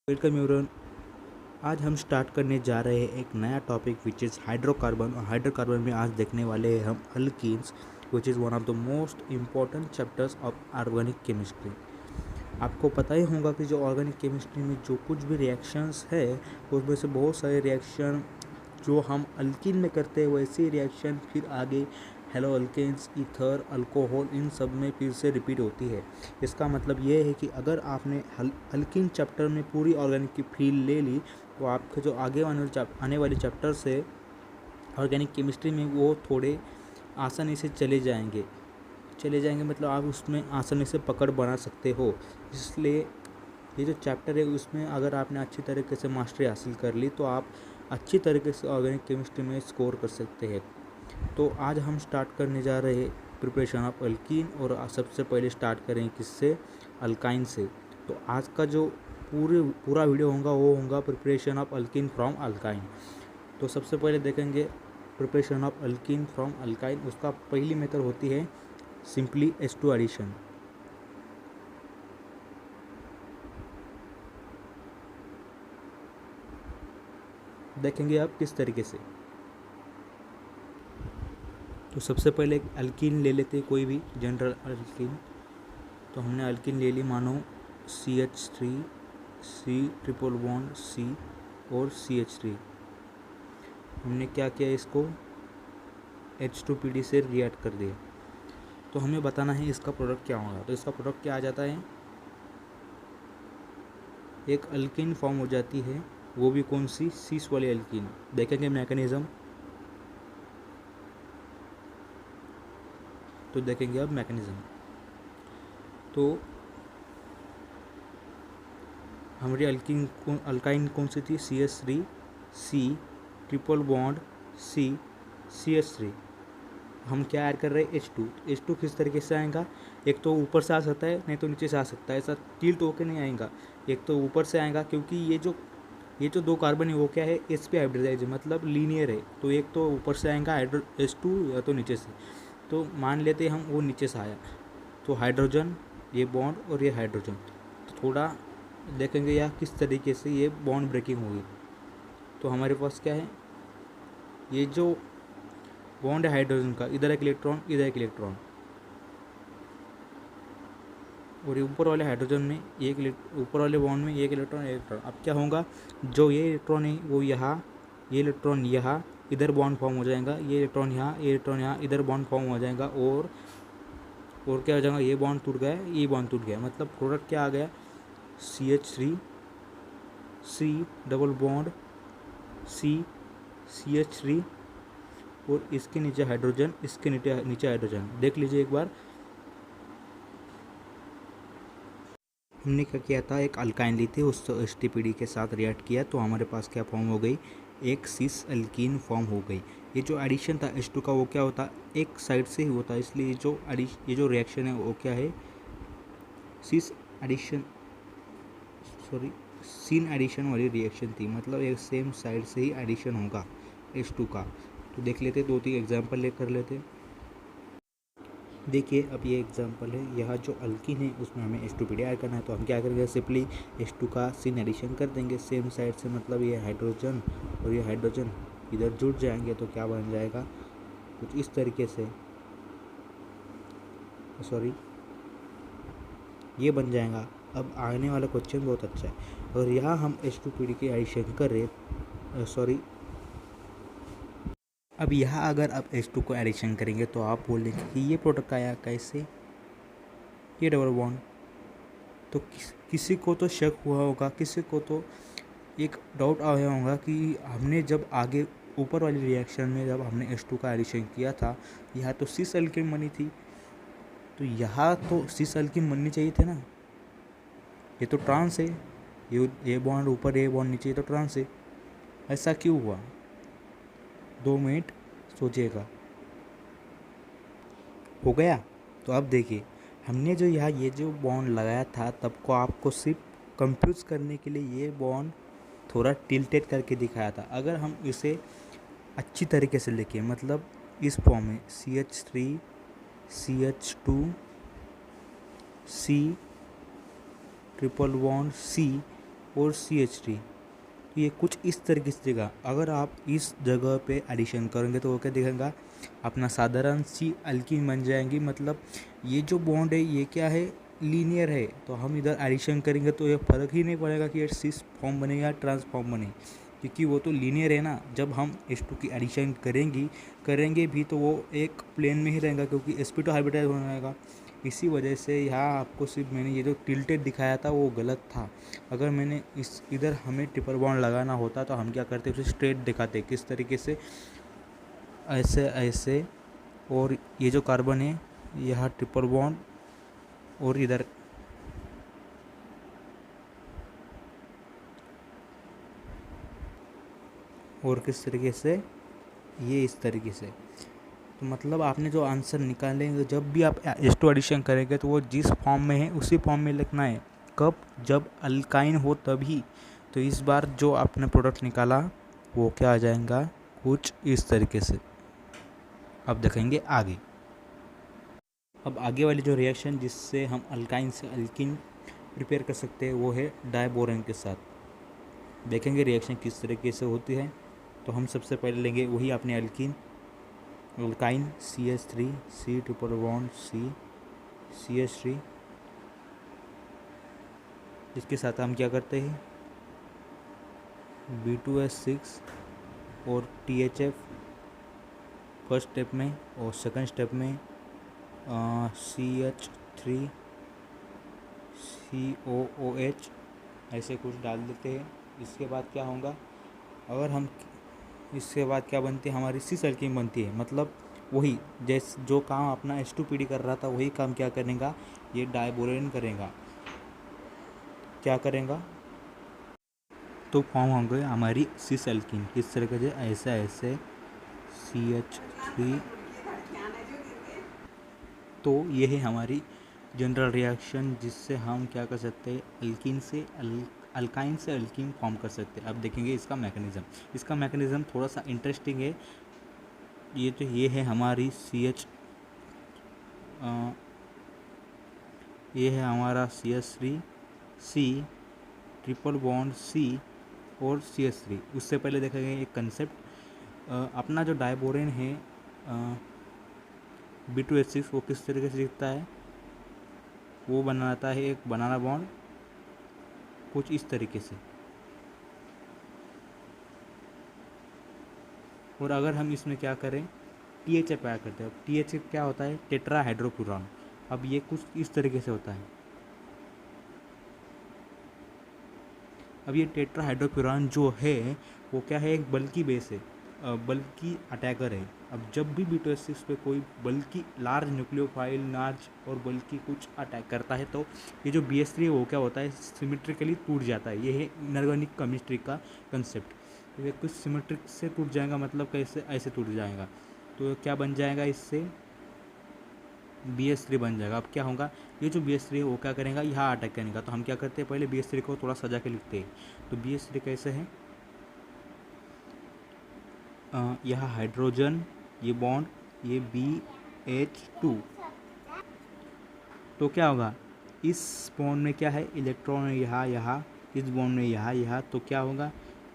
Welcome everyone. आज हम start करने जा रहे हैं एक नया टॉपिक विच इज़ हाइड्रोकार्बन। और हाइड्रोकार्बन में आज देखने वाले हैं हम alkenes, which is one of the most important chapters of organic chemistry. आपको पता ही होगा कि जो ऑर्गेनिक केमिस्ट्री में जो कुछ भी रिएक्शंस है उसमें से बहुत सारे रिएक्शन जो हम अल्कीन में करते हैं वैसे रिएक्शन फिर आगे हेलो अल्केन्स, ईथर, अल्कोहल इन सब में फिर से रिपीट होती है। इसका मतलब ये है कि अगर आपने अल्कीन चैप्टर में पूरी ऑर्गेनिक की फील्ड ले ली तो आपके जो आने वाले चैप्टर से ऑर्गेनिक केमिस्ट्री में वो थोड़े आसानी से चले जाएंगे मतलब आप उसमें आसानी से पकड़ बना सकते हो। इसलिए ये जो चैप्टर है उसमें अगर आपने अच्छी तरीके से मास्टरी हासिल कर ली तो आप अच्छी तरीके से ऑर्गेनिक केमिस्ट्री में स्कोर कर सकते हैं। तो आज हम स्टार्ट करने जा रहे हैं प्रिपरेशन ऑफ अल्कीन, और सबसे पहले स्टार्ट करें किससे? अल्काइन से। तो आज का जो पूरा वीडियो होगा वो होगा preparation of alkyne from alkyne. तो सबसे पहले देखेंगे preparation of alkyne from alkyne. उसका पहली मेथड होती है सिंपली H2 एडिशन। देखेंगे आप किस तरीके से। तो सबसे पहले एक अल्कीन ले लेते कोई भी जनरल अल्कीन। तो हमने अल्कीन ले ली, मानो CH3 C triple bond C और CH3। हमने क्या किया, इसको H2PD से रिएक्ट कर दिया। तो हमें बताना है इसका प्रोडक्ट क्या होगा। तो इसका प्रोडक्ट क्या आ जाता है, एक अल्कीन फॉर्म हो जाती है, वो भी कौन सी? सीस वाली अल्कीन। देखेंगे मैकेनिज्म। तो देखेंगे अब मैकेनिज्म। तो हमारी अल्काइन कौन सी थी? CH3 C triple bond C CH3। हम क्या ऐड कर रहे हैं? H2। H2 किस तरीके से आएगा? एक तो ऊपर से आ सकता है, नहीं तो नीचे से आ सकता है। ऐसा टिल्ट होकर नहीं आएगा। एक तो ऊपर से आएगा क्योंकि ये जो दो कार्बन है वो क्या है? S पे हाइब्रिडाइज है, मतलब लीनियर है। तो एक तो ऊपर से आएगा H2 या तो नीचे से। तो मान लेते हैं हम वो नीचे से आया, तो हाइड्रोजन, ये बॉन्ड और ये हाइड्रोजन। तो थोड़ा देखेंगे या किस तरीके से ये बॉन्ड ब्रेकिंग होगी। तो हमारे पास क्या है, ये जो बॉन्ड है हाइड्रोजन का, इधर एक इलेक्ट्रॉन, इधर एक इलेक्ट्रॉन, और ऊपर वाले हाइड्रोजन में ऊपर वाले बॉन्ड में एक इलेक्ट्रॉन। अब क्या होगा, जो ये इलेक्ट्रॉन है वो यहाँ, ये इलेक्ट्रॉन यहाँ, इधर बॉन्ड फॉर्म हो जाएगा। ये इलेक्ट्रॉन यहाँ, ये इलेक्ट्रॉन यहाँ, इधर बॉन्ड फॉर्म हो जाएगा। और क्या हो जाएगा, ये बॉन्ड टूट गया, ये बॉन्ड टूट गया। मतलब प्रोडक्ट क्या आ गया? CH3 C double bond C CH3 और इसके नीचे हाइड्रोजन, इसके नीचे हाइड्रोजन। देख लीजिए एक बार। हमने क्या किया था, एक अल्काइन ली थी, उस HTPD के साथ रिएक्ट किया तो हमारे पास क्या फॉर्म हो गई? एक सिस अल्कीन फॉर्म हो गई। ये जो एडिशन था H2 का वो क्या होता? एक साइड से ही होता है। इसलिए ये जो रिएक्शन है वो क्या है? Cis addition, sorry, syn addition वाली रिएक्शन थी। मतलब एक सेम साइड से ही एडिशन होगा H2 का। तो देख लेते, 2-3 एग्जाम्पल लेकर लेते। देखिए अब ये एग्जांपल है, यहाँ जो अल्कीन है उसमें हमें H2PD ऐड करना है। तो हम क्या करेंगे, सिंपली H2 का सीन एडिशन कर देंगे सेम साइड से। मतलब ये हाइड्रोजन और ये हाइड्रोजन इधर जुड़ जाएंगे तो क्या बन जाएगा, कुछ इस तरीके से, सॉरी, ये बन जाएगा। अब आने वाला क्वेश्चन बहुत अच्छा है। और यहाँ हम H2PD की एडिशन कर रहे, सॉरी, अब यहाँ अगर आप H2 को एडिशन करेंगे तो आप बोलेंगे कि ये प्रोडक्ट आया कैसे, ये डबल बॉन्ड। तो किसी को तो शक हुआ होगा, किसी को तो एक डाउट आया होगा कि हमने जब आगे ऊपर वाली रिएक्शन में जब हमने H2 का एडिशन किया था, यहाँ तो सिस अल्कीन बनी थी, तो यहाँ तो सिस अल्कीन बननी चाहिए थे ना। ये तो ट्रांस है, ये बॉन्ड ऊपर, ये बॉन्ड नीचे, ये तो ट्रांस है। ऐसा क्यों हुआ? 2 मिनट सोचिएगा। हो गया? तो अब देखिए, हमने जो यहाँ ये जो बॉन्ड लगाया था तब को आपको सिर्फ कंफ्यूज करने के लिए ये बॉन्ड थोड़ा टिल्टेड करके दिखाया था। अगर हम इसे अच्छी तरीके से लिखें, मतलब इस फॉर्म में CH3 CH2 C triple bond C, और CH3। तो ये कुछ इस तरीके से दिखेगा। अगर आप इस जगह पे एडिशन करेंगे तो वो क्या दिखेगा, अपना साधारण सी अल्कीन बन जाएंगी। मतलब ये जो बॉन्ड है ये क्या है, लीनियर है। तो हम इधर एडिशन करेंगे तो ये फर्क ही नहीं पड़ेगा कि ये सिस फॉर्म बने या ट्रांस फॉर्म बने, क्योंकि वो तो लीनियर है ना। जब हम H2 की एडिशन करेंगे भी तो वो एक प्लेन में ही रहेगा, क्योंकि sp2 हाइब्रिडाइज होने रहेगा। इसी वजह से यहाँ आपको सिर्फ मैंने ये जो टिल्टेड दिखाया था वो गलत था। अगर मैंने इस इधर हमें ट्रिपल बॉन्ड लगाना होता तो हम क्या करते, उसे स्ट्रेट दिखाते किस तरीके से, ऐसे ऐसे। और ये जो कार्बन है यहाँ ट्रिपल बॉन्ड, और इधर और किस तरीके से, ये इस तरीके से। तो मतलब आपने जो आंसर निकालेंगे, जब भी आप H2 एडिशन करेंगे तो वो जिस फॉर्म में है उसी फॉर्म में लिखना है। कब, जब अल्काइन हो तभी। तो इस बार जो आपने प्रोडक्ट निकाला वो क्या आ जाएगा, कुछ इस तरीके से। अब देखेंगे आगे। अब आगे वाली जो रिएक्शन जिससे हम अल्काइन से अल्किन प्रिपेयर कर सकते हैं वो है डायबोरेन के साथ। देखेंगे रिएक्शन किस तरीके से होती है। तो हम सबसे पहले लेंगे वही अपने alkene, alkyne CH3 C triple bond C CH3। इसके साथ हम क्या करते हैं, B2S6 और THF फर्स्ट स्टेप में, और सेकंड स्टेप में CH3 COOH ऐसे कुछ डाल देते हैं। इसके बाद क्या होगा, अगर हम इसके बाद क्या बनती है, हमारी सिस अल्कीन बनती है। मतलब वही जैसे जो काम अपना H2PD कर रहा था वही काम क्या करेगा, ये डायबोरेन करेगा। क्या करेगा, तो फॉर्म हो गई हमारी सिस अल्कीन। किस तरीके से, ऐसे ऐसे CH3। तो ये है हमारी जनरल रिएक्शन जिससे हम क्या कर सकते हैं, अल्कीन से अल्काइन से अल्कीन फॉर्म कर सकते हैं। अब देखेंगे इसका मैकेनिज़्म थोड़ा सा इंटरेस्टिंग है। ये है हमारी ये है हमारा CH3 C triple bond C और CH3। उससे पहले देखेंगे एक कंसेप्ट, अपना जो डायबोरेन है B2H6 वो किस तरीके से दिखता है, वो बनाता है एक बनाना बॉन्ड कुछ इस तरीके से। और अगर हम इसमें क्या करें, THF ऐड करते हैं। THF क्या होता है, टेट्रा हाइड्रोफ्यूरॉन। अब ये कुछ इस तरीके से होता है। अब ये टेट्रा हाइड्रोफ्यूरॉन जो है वो क्या है, एक बल्कि बेस है, बल्कि अटैकर है। अब जब भी B2H6 पे कोई बल्कि लार्ज न्यूक्लियोफाइल लार्ज और बल्कि कुछ अटैक करता है तो ये जो BH3 है वो क्या होता है, सिमेट्रिकली टूट जाता है। ये है इनऑर्गेनिक केमिस्ट्री का कंसेप्ट। तो ये कुछ सिमेट्रिक से टूट जाएगा, मतलब कैसे, ऐसे टूट जाएगा। तो क्या बन जाएगा, इससे BH3 बन जाएगा। अब क्या होगा, ये जो BH3 है वो क्या करेगा, यहाँ अटैक करेगा। तो हम क्या करते हैं, पहले BH3 को थोड़ा सजा के लिखते हैं। तो BH3 कैसे है, यहाँ हाइड्रोजन, ये बॉन्ड, ये BH2। तो क्या होगा, इस बॉन्ड में क्या है, इलेक्ट्रॉन है यहाँ, इस बॉन्ड में यहाँ। तो क्या होगा,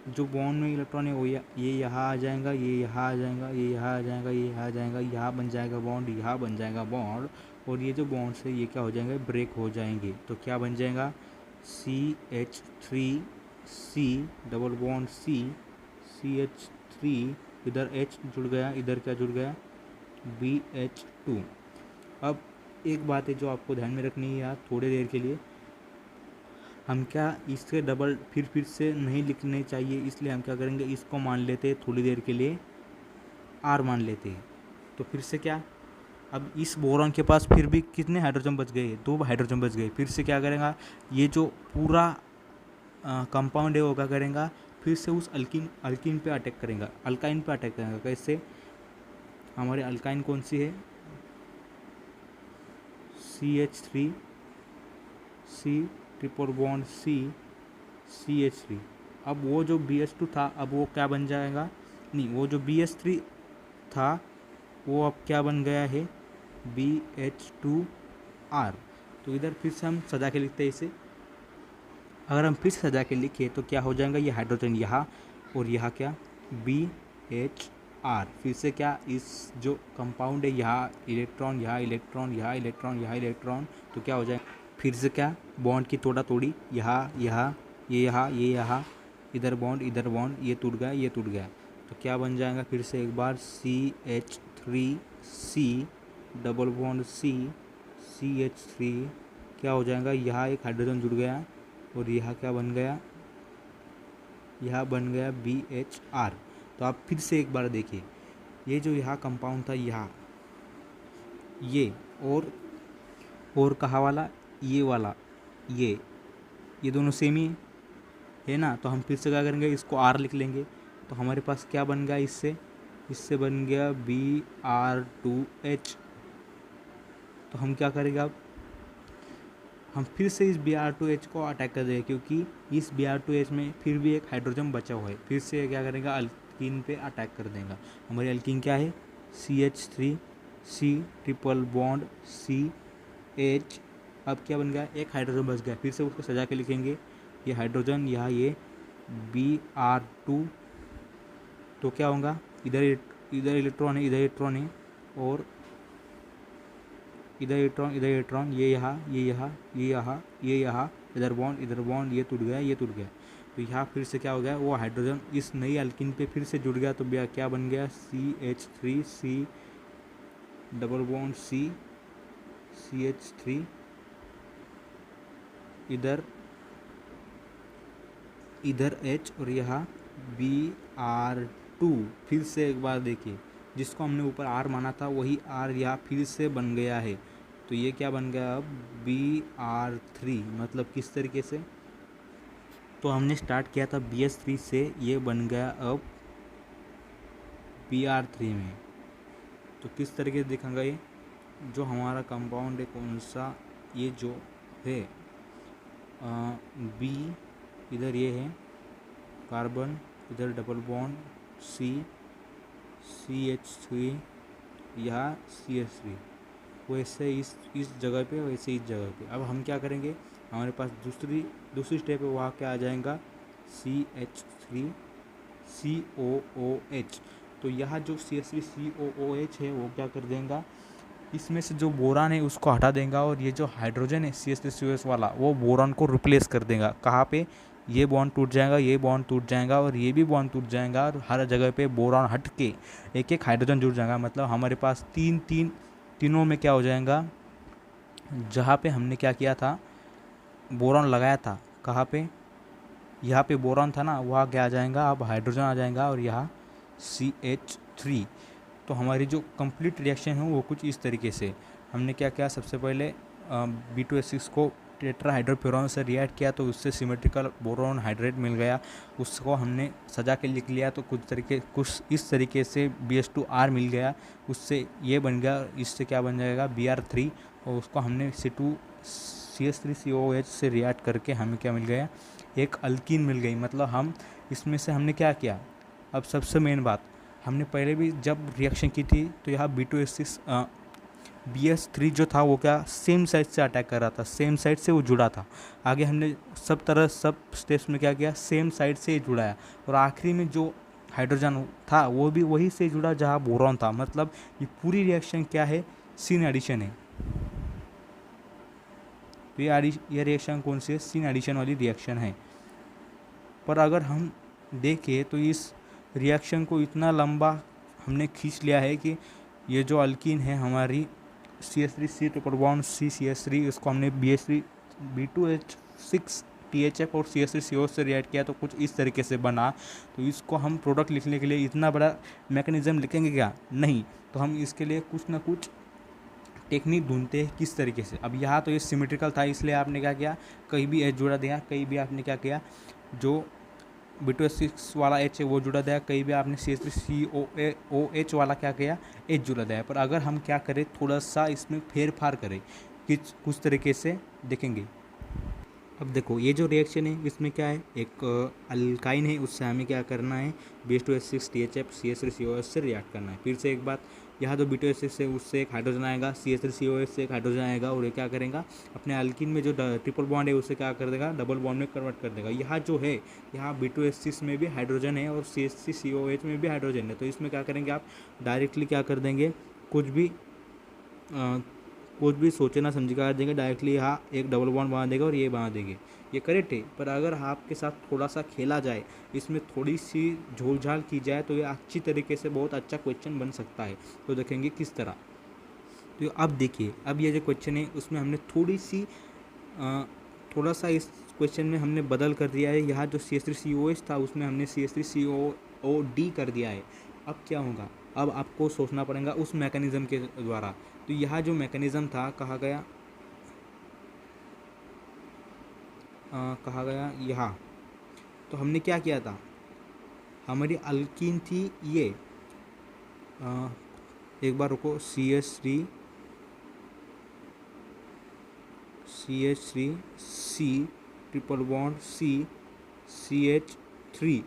जो बॉन्ड में इलेक्ट्रॉन है वो ये यहाँ आ जाएगा, ये यहाँ आ जाएगा, ये यहाँ आ जाएगा, ये यहाँ आ जाएगा, यहाँ बन जाएगा बॉन्ड, यहाँ बन जाएगा बॉन्ड। और ये जो बॉन्ड्स है ये क्या हो जाएंगे, ब्रेक हो जाएंगे। तो क्या बन जाएगा, CH3C double bond C CH3, इधर H जुड़ गया, इधर क्या जुड़ गया, BH2। अब एक बात है जो आपको ध्यान में रखनी है यार, थोड़ी देर के लिए हम क्या इसके डबल फिर से नहीं लिखने चाहिए, इसलिए हम क्या करेंगे, इसको मान लेते हैं थोड़ी देर के लिए R मान लेते हैं। तो फिर से क्या, अब इस बोरॉन के पास फिर भी कितने हाइड्रोजन बच गए, 2 हाइड्रोजन बच गए। फिर से क्या करेगा, ये जो पूरा कंपाउंड है वो क्या करेगा, फिर से उस अल्कीन पे अटैक करेगा, अल्काइन पे अटैक करेगा। कैसे, हमारे अल्काइन कौन सी है, CH3 C triple bond C CH3। अब वो जो BH2 था अब वो क्या बन जाएगा, नहीं वो जो BH3 था वो अब क्या बन गया है, BH2R। तो इधर फिर से हम सजा के लिखते हैं इसे, अगर हम फिर से सजा के लिखे तो क्या हो जाएगा, ये हाइड्रोजन यहाँ और यहाँ क्या BHR, फिर से क्या इस जो कंपाउंड है यहाँ इलेक्ट्रॉन यहाँ इलेक्ट्रॉन यहाँ इलेक्ट्रॉन यहाँ इलेक्ट्रॉन, तो क्या हो जाएगा फिर से क्या बॉन्ड की तोड़ा तोड़ी, यहाँ यहाँ ये यहाँ इधर बॉन्ड ये टूट गया ये टूट गया, तो क्या बन जाएगा फिर से एक बार CH3C डबल बॉन्ड CH3, क्या हो जाएगा यहाँ एक हाइड्रोजन जुड़ गया और यहाँ क्या बन गया, यहाँ बन गया BHR। तो आप फिर से एक बार देखिए, ये जो यहाँ कंपाउंड था यहाँ ये और कहाँ वाला ये वाला ये दोनों सेम ही है ना, तो हम फिर से क्या करेंगे इसको R लिख लेंगे, तो हमारे पास क्या बन गया इससे बन गया Br2H। तो हम क्या करेंगे अब हम फिर से इस Br2H को अटैक कर देंगे, क्योंकि इस Br2H में फिर भी एक हाइड्रोजन बचा हुआ है, फिर से क्या करेगा अल्कीन पे अटैक कर देगा। हमारी अल्कीन क्या है CH3C ट्रिपल बॉन्ड CH, अब क्या बन गया एक हाइड्रोजन बच गया, फिर से उसको सजा के लिखेंगे ये हाइड्रोजन यहाँ ये Br2, तो क्या होगा इधर इलेक्ट्रॉन है और इधर इलेक्ट्रॉन ये यहाँ इधर बॉन्ड ये टूट गया, तो यहाँ फिर से क्या हो गया वो हाइड्रोजन इस नई अल्कीन पे फिर से जुड़ गया, तो क्या बन गया CH3C डबल बॉन्ड CH3 इधर H और यहाँ Br2, फिर से एक बार देखिए जिसको हमने ऊपर R माना था वही R यहाँ फिर से बन गया है, तो ये क्या बन गया अब Br3, मतलब किस तरीके से, तो हमने स्टार्ट किया था BH3 से, ये बन गया अब Br3 में, तो किस तरीके से दिखाऊंगा ये जो हमारा कंपाउंड है कौन सा, ये जो है B इधर ये है कार्बन इधर डबल बॉन्ड CH3 यहाँ CH3, वैसे इस जगह पे वैसे इस जगह पे। अब हम क्या करेंगे हमारे पास दूसरी स्टेप है, वहाँ क्या आ जाएगा CH3COOH, तो यहाँ जो CH3COOH है वो क्या कर देगा इसमें से जो बोरान है उसको हटा देगा, और ये जो हाइड्रोजन है CH3COOH वाला वो बोरान को रिप्लेस कर देगा। कहाँ पे ये बॉन्ड टूट जाएगा ये बॉन्ड टूट जाएगा और ये भी बॉन्ड टूट जाएगा, और हर जगह पे बोरान हट के एक एक हाइड्रोजन जुड़ जाएगा, मतलब हमारे पास तीनों में क्या हो जाएगा, जहाँ पे हमने क्या किया था बोरान लगाया था, कहाँ पे यहाँ पे बोरान था ना, वहाँ क्या आ जाएगा अब हाइड्रोजन आ जाएगा और यहाँ CH3। तो हमारी जो कंप्लीट रिएक्शन है वो कुछ इस तरीके से हमने क्या किया, सबसे पहले B2H6 को टेट्राहाइड्रोफ्यूरॉन से रिएक्ट किया तो उससे सिमेट्रिकल बोरॉन हाइड्रेट मिल गया, उसको हमने सजा के लिख लिया, तो कुछ इस तरीके से BH2R मिल गया, उससे ये बन गया, इससे क्या बन जाएगा Br3, और उसको हमने CH3COOH से रिएक्ट करके हमें क्या मिल गया एक अल्कीन मिल गई। मतलब हम इसमें से हमने क्या किया, अब सबसे मेन बात, हमने पहले भी जब रिएक्शन की थी तो यहाँ B2H6 BH3 जो था वो क्या सेम साइड से अटैक कर रहा था, सेम साइड से वो जुड़ा था। आगे हमने सब स्टेप्स में क्या किया, सेम साइड से जुड़ाया, और आखिरी में जो हाइड्रोजन था वो भी वही से जुड़ा जहाँ बोरॉन था। मतलब ये पूरी रिएक्शन क्या है, सीन एडिशन है। तो ये रिएक्शन कौन सी है, सीन एडिशन वाली रिएक्शन है। पर अगर हम देखें तो इस रिएक्शन को इतना लंबा हमने खींच लिया है कि ये जो अल्कीन है हमारी CH3C ट्रिपल बॉन्ड CCH3, इसको हमने B2H6 THF और CH3CO से रिएक्ट किया तो कुछ इस तरीके से बना। तो इसको हम प्रोडक्ट लिखने के लिए इतना बड़ा मैकेनिज्म लिखेंगे क्या, नहीं, तो हम इसके लिए कुछ ना कुछ टेक्निक ढूंढते हैं किस तरीके से। अब यहाँ तो ये सिमेट्रिकल था इसलिए आपने क्या किया, कहीं भी H जोड़ा दिया, कहीं भी आपने क्या किया जो B2H6 वाला H है वो जुड़ा दिया, कहीं भी आपने CH3COOH वाला क्या किया H जुड़ा दिया। पर अगर हम क्या करें थोड़ा सा इसमें फेर फार करें कुछ तरीके से देखेंगे। अब देखो ये जो रिएक्शन है इसमें क्या है, एक अल्काइन है, उससे हमें क्या करना है BH2H6 THF CH3COH से रिएक्ट करना है। फिर से एक बात, यहाँ जो B2H6 है उससे एक हाइड्रोजन आएगा, CH3COH से एक हाइड्रोजन आएगा और ये क्या करेगा अपने अल्कीन में जो ट्रिपल बॉन्ड है उसे क्या कर देगा डबल बॉन्ड में कन्वर्ट कर देगा। यहाँ जो है यहाँ B2H6 में भी हाइड्रोजन है और CH3COH में भी हाइड्रोजन है, तो इसमें क्या करेंगे आप डायरेक्टली क्या कर देंगे कुछ भी सोचे ना समझे कर देंगे, डायरेक्टली यहाँ एक डबल बॉन्ड बना देगा और ये बना देंगे, ये करेक्ट है। पर अगर आपके साथ थोड़ा सा खेला जाए, इसमें थोड़ी सी झोलझाल की जाए तो ये अच्छी तरीके से बहुत अच्छा क्वेश्चन बन सकता है। तो देखेंगे किस तरह। तो अब देखिए, अब ये जो क्वेश्चन है उसमें हमने थोड़ा सा इस क्वेश्चन में हमने बदल कर दिया है। यहाँ जो CH3COH था उसमें हमने CH3COOD कर दिया है। अब क्या होगा, अब आपको सोचना पड़ेगा उस मैकेनिज़्म के द्वारा। तो यहाँ जो मैकेनिज़्म था कहा गया यहाँ, तो हमने क्या किया था, हमारी अल्कीन थी ये एक बार रुको, CH3C ट्रिपल बॉन्ड CH3।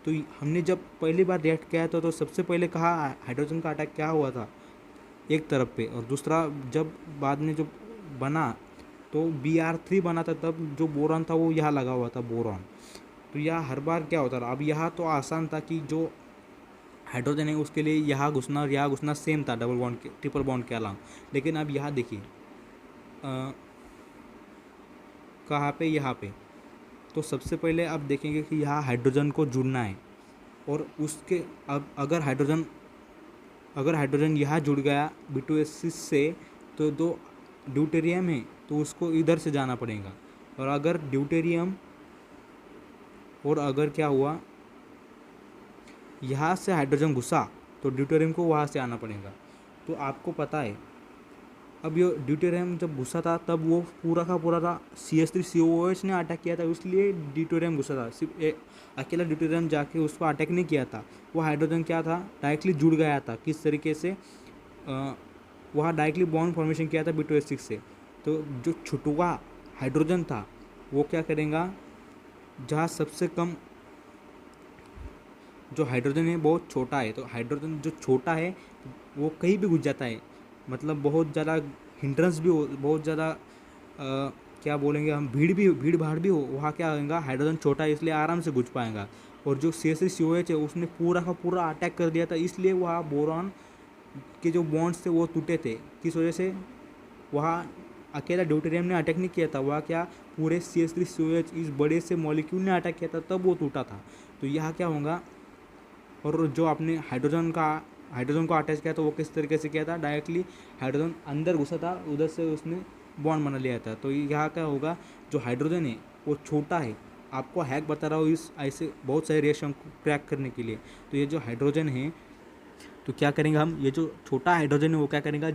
तो हमने जब पहली बार रिएक्ट किया था तो सबसे पहले कहा हाइड्रोजन का अटैक क्या हुआ था एक तरफ पे, और दूसरा जब बाद में जो बना तो Br3 बना था, तब जो बोरॉन था वो यहाँ लगा हुआ था बोरॉन। तो यहाँ हर बार क्या होता था, अब यहाँ तो आसान था कि जो हाइड्रोजन है उसके लिए यहाँ घुसना और यहाँ घुसना सेम था डबल बॉन्ड के ट्रिपल बॉन्ड के अलावा। लेकिन अब यहाँ देखिए कहाँ पे, यहाँ पे। तो सबसे पहले अब देखेंगे कि यहाँ हाइड्रोजन को जुड़ना है और उसके अब अगर हाइड्रोजन यहाँ जुड़ गया B2H6 से तो दो ड्यूटेरियम है तो उसको इधर से जाना पड़ेगा, और अगर क्या हुआ यहाँ से हाइड्रोजन घुसा तो ड्यूटेरियम को वहाँ से आना पड़ेगा। तो आपको पता है अब ये ड्यूटेरियम जब घुसा था तब वो पूरा का पूरा था CH3COOH ने अटैक किया था, इसलिए ड्यूटेरियम घुसा था। सिर्फ अकेला ड्यूटेरियम जाके उसको अटैक नहीं किया था, वो हाइड्रोजन क्या था डायरेक्टली जुड़ गया था। किस तरीके से, वहाँ डायरेक्टली बॉन्ड फॉर्मेशन किया था B2H6 से। तो जो छुटुआ हाइड्रोजन था वो क्या करेगा, जहाँ सबसे कम जो हाइड्रोजन है बहुत छोटा है, तो हाइड्रोजन जो छोटा है वो कहीं भी घुस जाता है, मतलब बहुत ज़्यादा हिंड्रेंस भी हो, बहुत ज़्यादा क्या बोलेंगे हम, भीड़ भाड़ भी हो, वहाँ क्या होगा हाइड्रोजन छोटा है इसलिए आराम से घुस पाएगा। और जो CH3COH है उसने पूरा का पूरा अटैक कर दिया था, इसलिए वहाँ बोरॉन के जो बॉन्ड्स थे वो टूटे थे। किस वजह से, वहाँ अकेला ड्यूटेरियम ने अटैक नहीं किया था, वहाँ क्या पूरे CH3COH इस बड़े से मॉलिक्यूल ने अटैक किया था तब वो टूटा था। तो यहाँ क्या होगा, और जो आपने हाइड्रोजन को अटैच किया तो वो किस तरीके से किया था, डायरेक्टली हाइड्रोजन अंदर घुसा था, उधर से उसने बॉन्ड बना लिया था। तो यहाँ क्या होगा, जो हाइड्रोजन है वो छोटा है। आपको हैक बता रहा हूँ इस ऐसे बहुत सारे रिएक्शन को क्रैक करने के लिए। तो ये जो हाइड्रोजन है तो क्या करेंगे हम, ये जो छोटा हाइड्रोजन है वो क्या करेगा,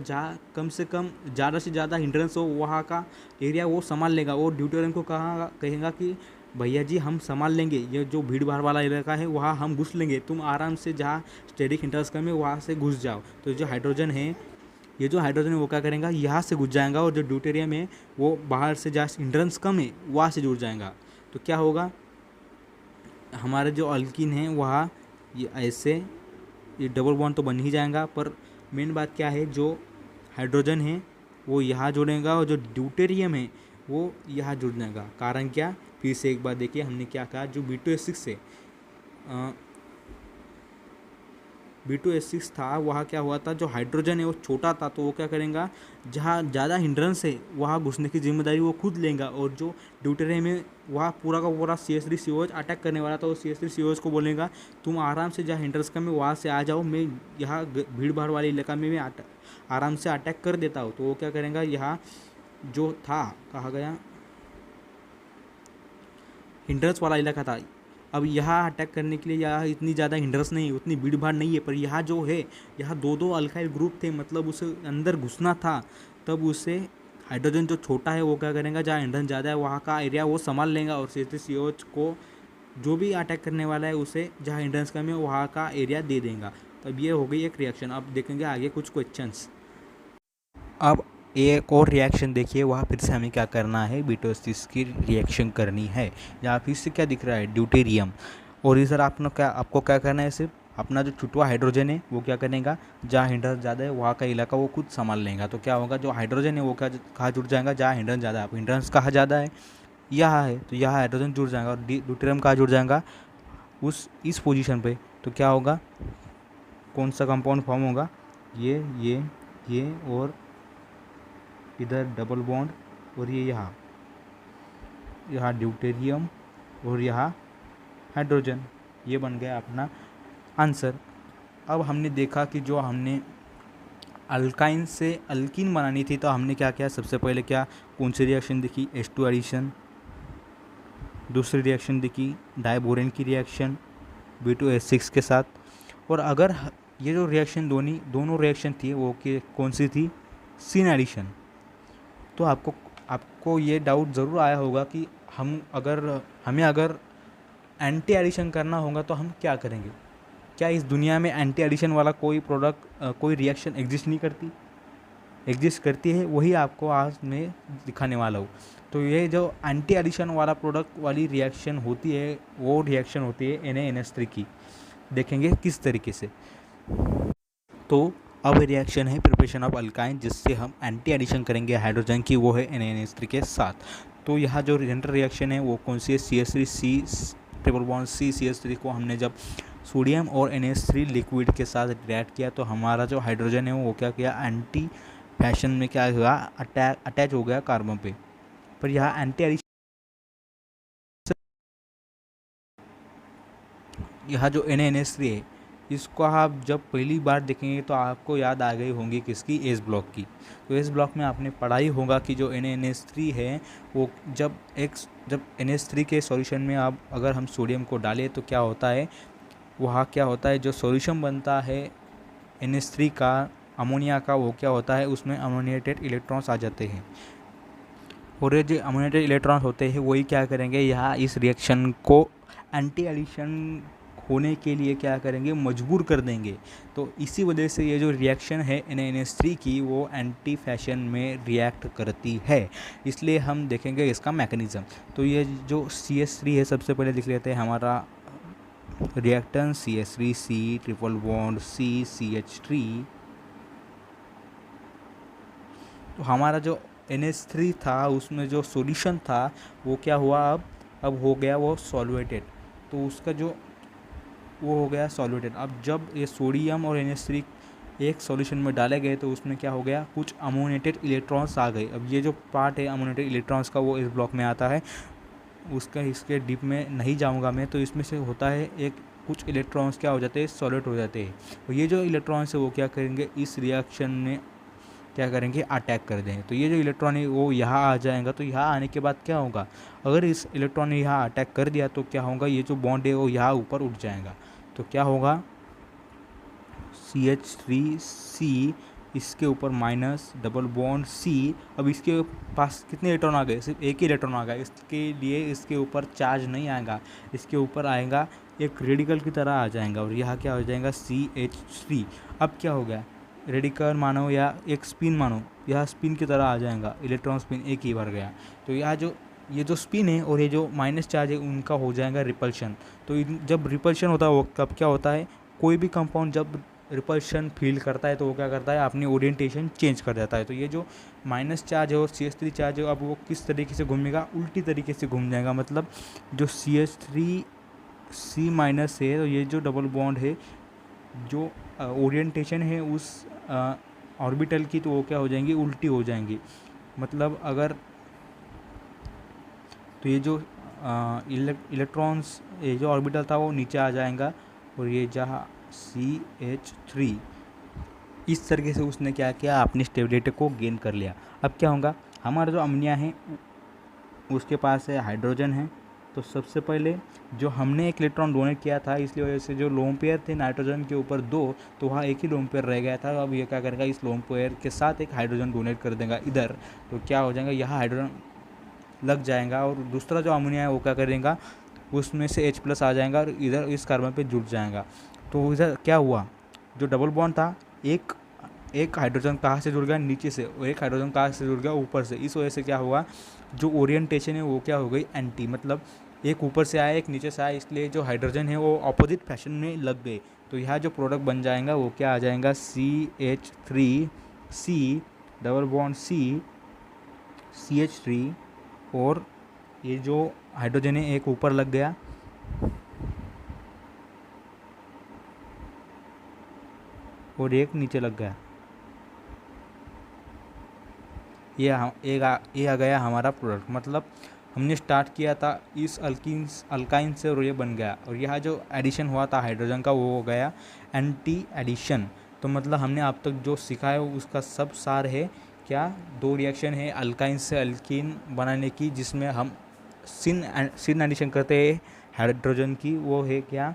कम से कम ज़्यादा से ज़्यादा हिंड्रेंस हो वहाँ का एरिया वो संभाल लेगा, और ड्यूटेरियम को कहेगा कि भैया जी हम संभाल लेंगे, ये जो भीड़ भाड़ वाला इलाका है वहाँ हम घुस लेंगे, तुम आराम से जहाँ स्टेरिक हिंड्रेंस कम है वहाँ से घुस जाओ। तो जो हाइड्रोजन है वो क्या करेगा, यहाँ से घुस जाएगा, और जो ड्यूटेरियम है वो बाहर से जहाँ हिंड्रेंस कम है वहाँ से जुड़ जाएगा। तो क्या होगा, हमारे जो अल्कीन है वहाँ ये डबल बॉन्ड तो बन ही जाएगा, पर मेन बात क्या है, जो हाइड्रोजन है वो यहाँ जुड़ेगा और जो ड्यूटेरियम है वो यहाँ जुड़ जाएगा। कारण क्या, फिर से एक बार देखिए हमने क्या कहा, जो B2H6 था वहाँ क्या हुआ था, जो हाइड्रोजन है वो छोटा था, तो वो क्या करेगा, जहाँ ज़्यादा हिंड्रेंस है वहाँ घुसने की जिम्मेदारी वो खुद लेगा, और जो ड्यूटेरियम है वहाँ पूरा का पूरा CH3COH अटैक करने वाला था, और CH3COH को बोलेगा तुम आराम से जहाँ हिंड्रेंस कम है वहाँ से आ जाओ, मैं यहाँ भीड़ भाड़ वाले इलाका में मैं आराम से अटैक कर देता हूँ। तो वो क्या करेगा, यहाँ जो था कहा गया हिंड्रेंस वाला इलाका था, अब यहाँ अटैक करने के लिए यहाँ इतनी ज़्यादा हिंड्रेंस नहीं है, उतनी भीड़ भाड़ नहीं है, पर यहाँ जो है यहाँ दो अल्काइल ग्रुप थे, मतलब उसे अंदर घुसना था, तब उसे हाइड्रोजन जो छोटा है वो क्या करेगा, जहाँ हिंड्रेंस ज़्यादा है वहाँ का एरिया वो संभाल लेगा, और CH3COH को जो भी अटैक करने वाला है उसे जहाँ हिंड्रेंस कम है वहाँ का एरिया दे देगा। तब ये हो गई एक रिएक्शन। अब देखेंगे आगे कुछ क्वेश्चंस। अब एक और रिएक्शन देखिए, वहाँ फिर से हमें क्या करना है, B2H6 की रिएक्शन करनी है। यहाँ फिर से क्या दिख रहा है, ड्यूटेरियम, और इधर आपको क्या करना है, सिर्फ अपना जो छुटवा हाइड्रोजन है वो क्या करेगा, जहाँ हिंड्रेंस ज़्यादा है वहाँ का इलाका वो खुद संभाल लेगा। तो क्या होगा, जो हाइड्रोजन है वो क्या कहाँ जुड़ जाएगा, जहाँ हिंड्रेंस ज़्यादा है। अब हिंड्रेंस कहाँ ज़्यादा है, यहाँ है, तो यहाँ हाइड्रोजन जुड़ जाएगा और ड्यूटेरियम कहाँ जुड़ जाएगा, इस पोजीशन पे। तो क्या होगा, कौन सा कंपाउंड फॉर्म होगा, ये और इधर डबल बॉन्ड और ये यहाँ ड्यूटेरियम और यहाँ हाइड्रोजन। ये बन गया अपना आंसर। अब हमने देखा कि जो हमने अल्काइन से अल्कीन बनानी थी तो हमने क्या किया, सबसे पहले कौन सी रिएक्शन देखी, H2 एडिशन। दूसरी रिएक्शन देखी डाइबोरेन की रिएक्शन B2H6 के साथ। और अगर ये जो रिएक्शन दोनों रिएक्शन थी वो कौन सी थी, सीन एडिशन। तो आपको ये डाउट ज़रूर आया होगा कि हमें अगर एंटी एडिशन करना होगा तो हम क्या करेंगे। क्या इस दुनिया में एंटी एडिशन वाला कोई कोई रिएक्शन एग्जिस्ट नहीं करती, एग्जिस्ट करती है, वही आपको आज मैं दिखाने वाला हूँ। तो ये जो एंटी एडिशन वाला प्रोडक्ट वाली रिएक्शन होती है वो रिएक्शन होती है NaNH3 की। देखेंगे किस तरीके से। तो अब रिएक्शन है प्रिपरेशन ऑफ अल्काइन, जिससे हम एंटी एडिशन करेंगे हाइड्रोजन की, वो है NaNH3 के साथ। तो यहाँ जो जनरल रिएक्शन है वो कौन सी है, CH3 ट्रिपल बॉन्ड CH3 को हमने जब सोडियम और NH3 लिक्विड के साथ रिएक्ट किया तो हमारा जो हाइड्रोजन है वो क्या किया, एंटी फैशन में क्या हुआ, अटैच हो गया कार्बन पे। पर यहाँ एंटी एडिशन, यहाँ जो NaNH3 है इसको आप जब पहली बार देखेंगे तो आपको याद आ गई होंगी किसकी, एस ब्लॉक की। तो एस ब्लॉक में आपने पढ़ाई होगा कि जो NaNH3 है वो जब NH3 के सॉल्यूशन में अगर हम सोडियम को डालें तो क्या होता है, वहाँ क्या होता है, जो सॉल्यूशन बनता है NH3 का, अमोनिया का, वो क्या होता है, उसमें अमोनिएटेड इलेक्ट्रॉन्स आ जाते हैं। और ये जो अमोनिएटेड इलेक्ट्रॉन्स होते हैं वही क्या करेंगे, यहाँ इस रिएक्शन को एंटी एडिशन होने के लिए क्या करेंगे, मजबूर कर देंगे। तो इसी वजह से ये जो रिएक्शन है NaNH3 की वो एंटी फैशन में रिएक्ट करती है। इसलिए हम देखेंगे इसका मैकेनिज़्म। तो ये जो CH3 है, सबसे पहले देख लेते हैं हमारा reactant CH3C triple bond CH3। तो हमारा जो NH3 था उसमें जो सॉल्यूशन था वो क्या हुआ, अब हो गया वो सॉल्वेटेड। तो उसका जो वो हो गया सॉल्वेटेड। अब जब ये सोडियम और NH3 एक सॉल्यूशन में डाले गए तो उसमें क्या हो गया, कुछ अमोनिएटेड इलेक्ट्रॉन्स आ गए। अब ये जो पार्ट है अमोनिएटेड इलेक्ट्रॉन्स का वो इस ब्लॉक में आता है, इसके डीप में नहीं जाऊंगा मैं। तो इसमें से होता है एक कुछ इलेक्ट्रॉन्स क्या हो जाते हैं, सॉलिड हो जाते हैं। और ये जो इलेक्ट्रॉन्स है वो क्या करेंगे, इस रिएक्शन में क्या करेंगे, अटैक कर देंगे। तो ये जो इलेक्ट्रॉन है वो यहाँ आ जाएगा। तो यहाँ आने के बाद क्या होगा, अगर इस इलेक्ट्रॉन ने यहाँ अटैक कर दिया तो क्या होगा, ये जो बॉन्ड है वो यहाँ ऊपर उठ जाएगा। तो क्या होगा, CH3C इसके ऊपर माइनस डबल बॉन्ड C। अब इसके पास कितने इलेक्ट्रॉन आ गए, सिर्फ एक ही इलेक्ट्रॉन आ गया। इसके लिए इसके ऊपर चार्ज नहीं आएगा, इसके ऊपर आएगा एक रेडिकल की तरह आ जाएगा और यहाँ क्या हो जाएगा CH3। अब क्या हो गया, रेडिकल मानो या एक स्पिन मानो, यह स्पिन की तरह आ जाएगा, इलेक्ट्रॉन स्पिन एक ही बार गया। तो यहाँ ये जो स्पिन है और ये जो माइनस चार्ज है उनका हो जाएगा रिपल्शन। तो जब रिपल्शन होता है वो कब क्या होता है, कोई भी कंपाउंड जब रिपल्शन फील करता है तो वो क्या करता है, अपनी ओरिएंटेशन चेंज कर देता है। तो ये जो माइनस चार्ज है और CH3 चार्ज है अब वो किस तरीके से घूमेगा, उल्टी तरीके से घूम जाएगा। मतलब जो CH3C माइनस है तो ये जो डबल बॉन्ड है जो ओरिएंटेशन है उस ऑर्बिटल की, तो वो क्या हो जाएंगी, उल्टी हो जाएंगी। मतलब अगर तो ये जो इलेक्ट्रॉन्स, ये जो ऑर्बिटल था वो नीचे आ जाएगा और ये जहाँ CH3 इस तरीके से उसने क्या किया, अपनी स्टेबिलिटी को गेन कर लिया। अब क्या होगा, हमारा जो अमोनिया है उसके पास है हाइड्रोजन है। तो सबसे पहले जो हमने एक इलेक्ट्रॉन डोनेट किया था, इसलिए वजह से जो लोन पेयर थे नाइट्रोजन के ऊपर 2, तो वहाँ एक ही लोन पेयर रह गया था। अब ये क्या करेगा, इस लोन पेयर के साथ एक हाइड्रोजन डोनेट कर देगा इधर। तो क्या हो जाएगा, यहाँ हाइड्रोजन लग जाएगा और दूसरा जो अमोनिया है वो क्या करेगा, उसमें से H+ आ जाएगा और इधर इस कार्बन पे जुड़ जाएगा। तो इधर क्या हुआ, जो डबल बॉन्ड था एक हाइड्रोजन कहाँ से जुड़ गया, नीचे से, और एक हाइड्रोजन कहाँ से जुड़ गया, ऊपर से। इस वजह से क्या हुआ, जो ओरिएंटेशन है वो क्या हो गई, एंटी। मतलब एक ऊपर से आया एक नीचे से आया, इसलिए जो हाइड्रोजन है वो अपोजिट फैशन में लग गए। तो यहाँ जो प्रोडक्ट बन जाएगा वो क्या आ जाएगा, CH3C डबल बॉन्ड CH3, और ये जो हाइड्रोजन है एक ऊपर लग गया और एक नीचे लग गया। ये आ गया हमारा प्रोडक्ट। मतलब हमने स्टार्ट किया था इस अल्काइन से और ये बन गया, और यहाँ जो एडिशन हुआ था हाइड्रोजन का वो हो गया एंटी एडिशन। तो मतलब हमने अब तक जो सीखा है उसका सब सार है क्या, दो रिएक्शन है अल्काइन से अल्कीन बनाने की, जिसमें हम सिन एडिशन करते हैं हाइड्रोजन की, वो है क्या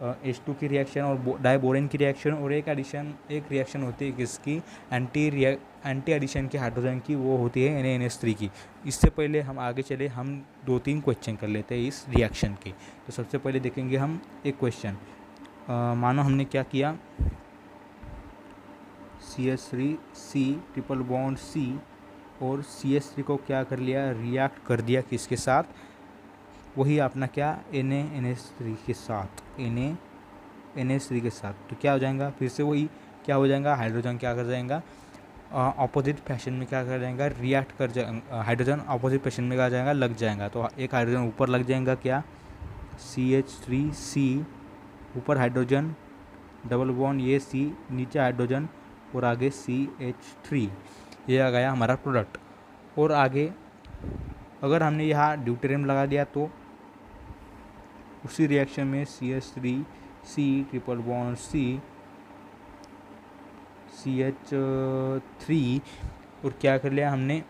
H2 की रिएक्शन और डाइबोरेन की रिएक्शन, और एक रिएक्शन होती है किसकी, एंटी एडिशन के हाइड्रोजन की, वो होती है NaNH3 की। इससे पहले हम आगे चले, हम 2-3 क्वेश्चन कर लेते हैं इस रिएक्शन के। तो सबसे पहले देखेंगे हम एक क्वेश्चन, मानो हमने क्या किया, CH3C ट्रिपल बॉन्ड C और CH3 को क्या कर लिया, रिएक्ट कर दिया किसके साथ, वही अपना क्या NaNH3 के साथ, NaNH3 के साथ। तो क्या हो जाएगा, फिर से वही क्या हो जाएगा, हाइड्रोजन क्या कर जाएगा, अपोजिट फैशन में क्या कर जाएगा, रिएक्ट कर जाएगा, हाइड्रोजन अपोजिट फैशन में क्या जाएगा, लग जाएगा। तो एक हाइड्रोजन ऊपर लग जाएगा क्या, CH3C ऊपर हाइड्रोजन डबल बॉन्ड ये C, नीचे हाइड्रोजन और आगे CH3, ये आ गया हमारा प्रोडक्ट। और आगे अगर हमने यहाँ ड्यूटेरियम लगा दिया तो उसी रिएक्शन में CH3C ट्रिपल बॉन्ड CH3 और क्या कर लिया हमने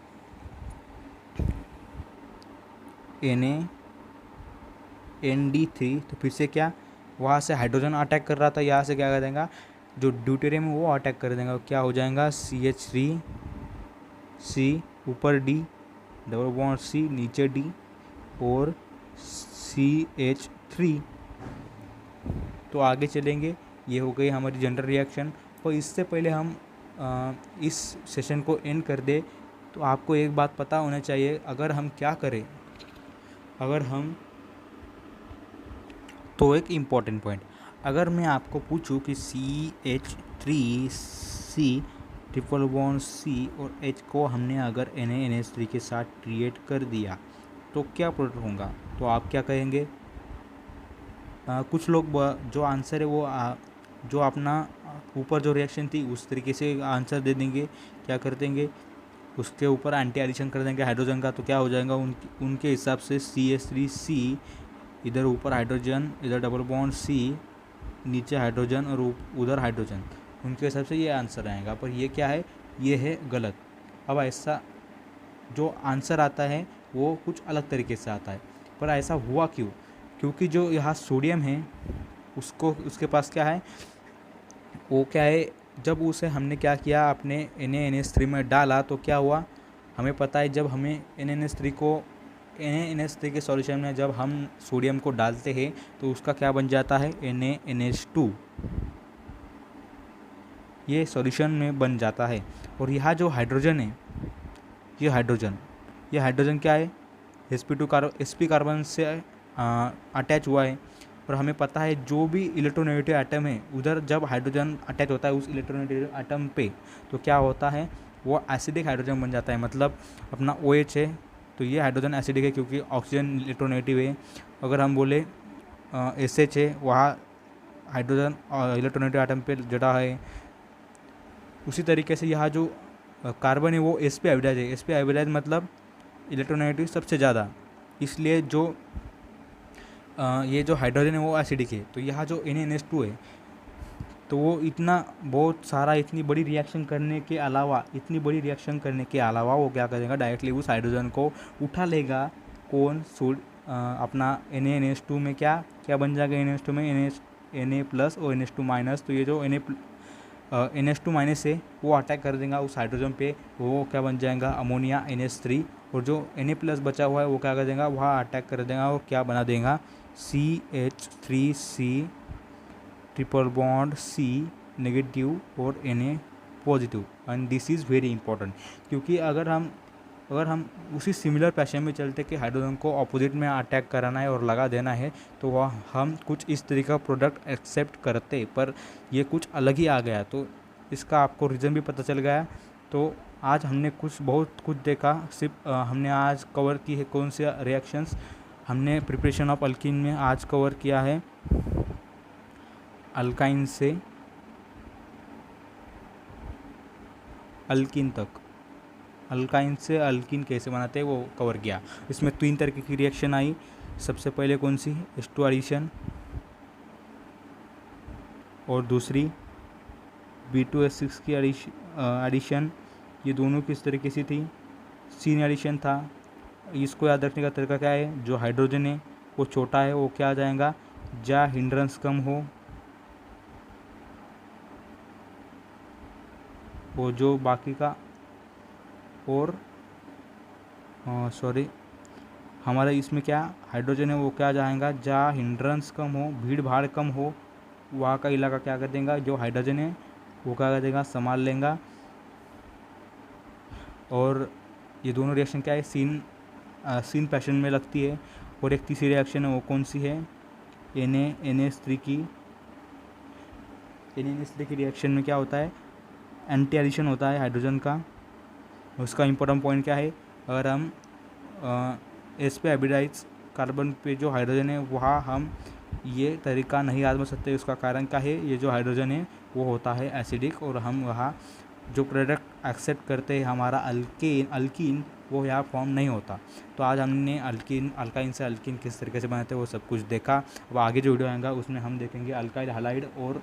NaND3। तो फिर से क्या, वहाँ से हाइड्रोजन अटैक कर रहा था, यहाँ से क्या कर देगा, जो ड्यूटेरियम है वो अटैक कर देगा। क्या हो जाएगा, CH3C ऊपर D डबल बॉन्ड C नीचे D और CH3। तो आगे चलेंगे, ये हो गई हमारी जनरल रिएक्शन। और इससे पहले हम इस सेशन को एंड कर दे, तो आपको एक बात पता होना चाहिए, अगर हम क्या करें, तो एक इम्पॉर्टेंट पॉइंट, अगर मैं आपको पूछूं कि CH3C ट्रिपल बॉन्ड C और H को हमने अगर NaNH3 के साथ क्रिएट कर दिया तो क्या प्रोडक्ट होगा, तो आप क्या कहेंगे, कुछ लोग जो आंसर है वो जो अपना ऊपर जो रिएक्शन थी उस तरीके से आंसर दे देंगे, क्या कर देंगे, उसके ऊपर एंटी एडिशन कर देंगे हाइड्रोजन का। तो क्या हो जाएगा, उनके हिसाब से CH3C इधर ऊपर हाइड्रोजन, इधर डबल बॉन्ड C, नीचे हाइड्रोजन और उधर हाइड्रोजन, उनके हिसाब से ये आंसर आएगा। पर ये क्या है, ये है गलत। अब ऐसा जो आंसर आता है वो कुछ अलग तरीके से आता है। पर ऐसा हुआ क्यों, क्योंकि जो यहाँ सोडियम है उसके पास क्या है, वो क्या है, जब उसे हमने क्या किया, अपने NaNH3 में डाला तो क्या हुआ, हमें पता है जब हमें NaNH3 के सॉल्यूशन में जब हम सोडियम को डालते हैं तो उसका क्या बन जाता है, NaNH2, ये सॉल्यूशन में बन जाता है। और यहाँ जो हाइड्रोजन है, ये हाइड्रोजन क्या है, sp कार्बन से अटैच हुआ है। और हमें पता है जो भी इलेक्ट्रोनेगेटिव एटम है उधर जब हाइड्रोजन अटैच होता है उस इलेक्ट्रोनेगेटिव एटम पे, तो क्या होता है, वो एसिडिक हाइड्रोजन बन जाता है। मतलब अपना OH है तो ये हाइड्रोजन एसिडिक है क्योंकि ऑक्सीजन इलेक्ट्रोनेगेटिव है। अगर हम बोले SH है, वहाँ हाइड्रोजन इलेक्ट्रोनेगेटिव एटम पे जड़ा है। उसी तरीके से यहाँ जो कार्बन है वो sp हाइब्रिडाइज है, sp हाइब्रिडाइज मतलब इलेक्ट्रोनेगेटिव सबसे ज़्यादा, इसलिए जो ये जो हाइड्रोजन है वो एसिडिक है। तो यहाँ जो NaNH2 है तो वो इतनी बड़ी रिएक्शन करने के अलावा वो क्या करेगा, डायरेक्टली उस हाइड्रोजन को उठा लेगा, अपना NaNH2 में क्या बन जाएगा, NaNH2 में Na प्लस और NH2 माइनस। तो ये जो NH2 माइनस है वो अटैक कर देगा उस हाइड्रोजन पे, वो क्या बन जाएगा, अमोनिया NH3। और जो Na प्लस बचा हुआ है वो क्या कर देगा, वहाँ अटैक कर देगा और क्या बना देगा, CH3C triple bond C negative और Na positive. And this is very important, क्योंकि अगर हम अगर हम उसी सिमिलर पैशन में चलते कि हाइड्रोजन को अपोजिट में अटैक कराना है और लगा देना है, तो वह हम कुछ इस तरीके का प्रोडक्ट एक्सेप्ट करते, पर ये कुछ अलग ही आ गया। तो इसका आपको रीज़न भी पता चल गया। तो आज हमने बहुत कुछ देखा। सिर्फ हमने आज कवर की है कौन से रिएक्शंस हमने प्रिपरेशन ऑफ अल्कीन में आज कवर किया है। अल्काइन से अल्कीन तक, अल्काइन से अल्कीन कैसे बनाते हैं वो कवर किया। इसमें 3 तरीके की रिएक्शन आई। सबसे पहले कौन सी, H2 एडिशन, और दूसरी B2S6 की एडिशन। ये दोनों किस तरीके से थी, सीन एडिशन था। इसको याद रखने का तरीका क्या है, जो हाइड्रोजन है वो छोटा है, वो क्या आ जाएगा, जहाँ हिंड्रेंस कम हो, वो जो बाकी का, और सॉरी हमारा इसमें क्या हाइड्रोजन है वो क्या जाएगा, जहाँ हिंड्रेंस कम हो, भीड़ भाड़ कम हो, वहाँ का इलाका क्या कर देगा, जो हाइड्रोजन है वो क्या कर देगा, संभाल लेगा। और ये दोनों रिएक्शन क्या है, सीन पैशन में लगती है। और एक तीसरी रिएक्शन है वो कौन सी है, NaNH3 की। NaNH3 की रिएक्शन में क्या होता है, एंटी एडिशन होता है हाइड्रोजन का। उसका इम्पोर्टेंट पॉइंट क्या है, अगर हम एस पे हाइब्रिडाइज कार्बन पे जो हाइड्रोजन है वहाँ हम ये तरीका नहीं आजमा सकते। उसका कारण क्या है, ये जो हाइड्रोजन है वो होता है एसिडिक, और हम वहाँ जो प्रोडक्ट एक्सेप्ट करते हैं हमारा अल्कीन वो यहाँ फॉर्म नहीं होता। तो आज हमने अल्काइन से अल्कीन किस तरीके से बनाते हैं वो सब कुछ देखा। अब आगे जो वीडियो आएगा उसमें हम देखेंगे अल्काइल हैलाइड, और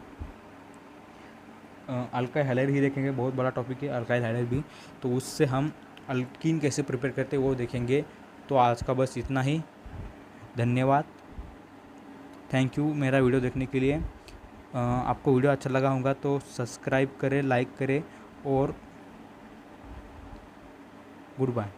अल्काइल हैलाइड ही देखेंगे। बहुत बड़ा टॉपिक है अल्काइल हैलाइड भी। तो उससे हम अल्कीन कैसे प्रिपेयर करते हैं वो देखेंगे। तो आज का बस इतना ही, धन्यवाद, थैंक यू मेरा वीडियो देखने के लिए। आपको वीडियो अच्छा लगा होगा तो सब्सक्राइब करें, लाइक करें, और गुड बाय।